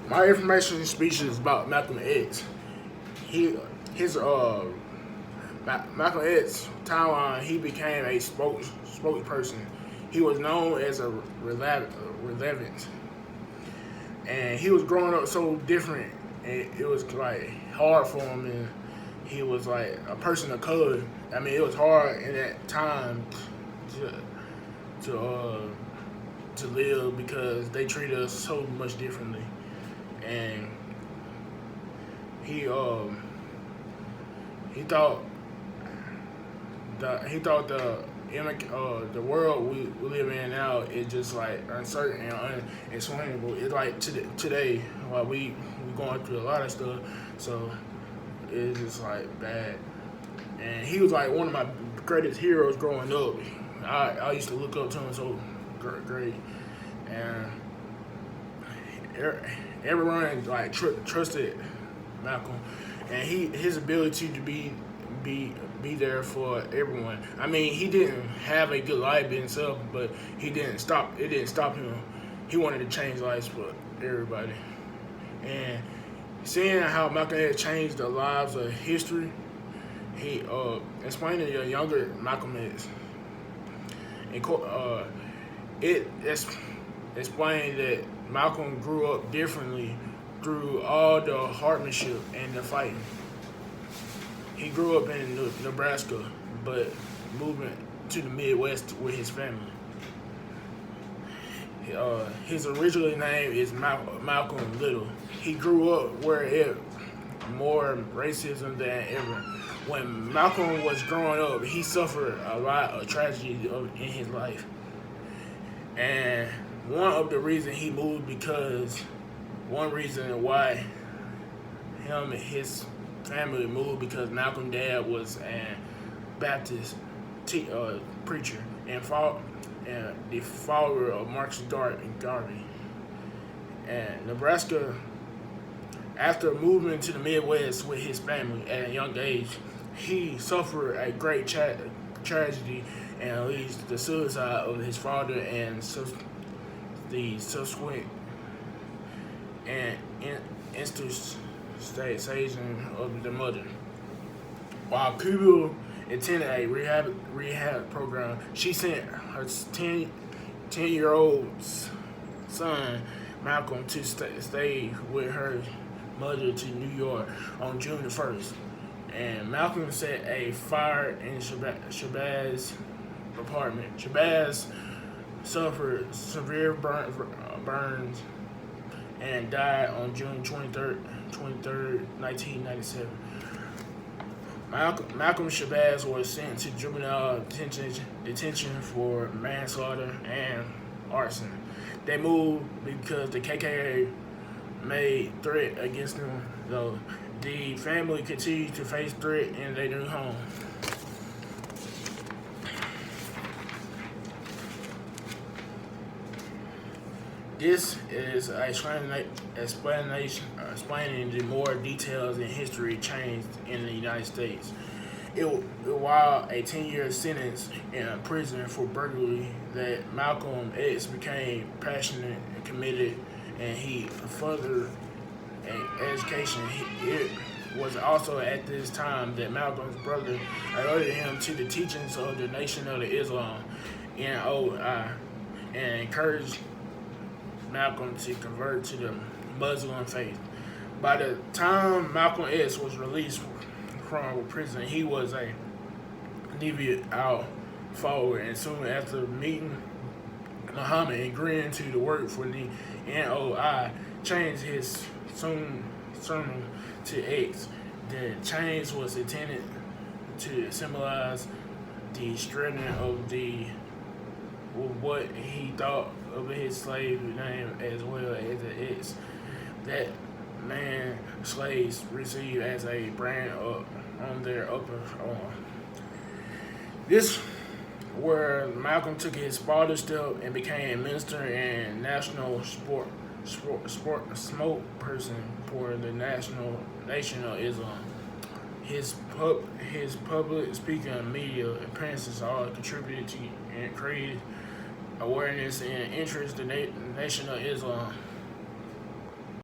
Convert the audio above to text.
My information speech is about Malcolm X. He his Malcolm X timeline. He became a spokesperson. He was known as a relevant, and he was growing up so different. And it was like hard for him, and he was like a person of color. I mean, it was hard in that time to to uh, to live because they treated us so much differently. And he he thought the world we live in now is just like uncertain and unexplainable. It's like today, like we going through a lot of stuff, so it's just like bad. And he was like one of my greatest heroes growing up. I used to look up to him so great, and everyone like trusted Malcolm, and his ability to be there for everyone. I mean, he didn't have a good life himself, but he didn't stop. It didn't stop him. He wanted to change lives for everybody, and seeing how Malcolm X changed the lives of history, he explained to the younger Malcolm X, and it explained that Malcolm grew up differently through all the hardship and the fighting. He grew up in Nebraska, but moving to the Midwest with his family. His original name is Malcolm Little. He grew up where it more racism than ever. When Malcolm was growing up, he suffered a lot of tragedy in his life, and one of the reasons he moved because one reason why him and his family moved because Malcolm dad was a Baptist preacher and the follower of Marcus Garvey. And Nebraska, after moving to the Midwest with his family at a young age, he suffered a great tragedy and leads to the suicide of his father and the subsequent and institution of the mother. While Cuba attended a rehab program, she sent her 10-year-old son Malcolm to stay with her mother to New York on June the 1st. And Malcolm set a fire in Shabazz apartment. Shabazz suffered severe burns and died on June 23rd, 1997. Malcolm Shabazz was sent to juvenile detention for manslaughter and arson. They moved because the KKK made threat against them, though the family continued to face threat in their new home. This is explaining the more details in history changed in the United States. While a 10-year sentence in a prison for burglary, that Malcolm X became passionate and committed, and he furthered education. It was also at this time that Malcolm's brother alerted him to the teachings of the Nation of Islam, NOI, and encouraged Malcolm to convert to the Muslim faith. By the time Malcolm X was released from prison, he was a devout out follower, and soon after meeting Muhammad and agreeing to the work for the NOI, changed his surname to X. The change was intended to symbolize the strengthening of what he thought of his slave name as well as the X that man slaves received as a brand on their upper arm. This where Malcolm took his father's step and became a minister and national spokesperson for the Nation of Islam. His public speaking and media appearances all contributed to and created awareness and interest in the Nation of Islam.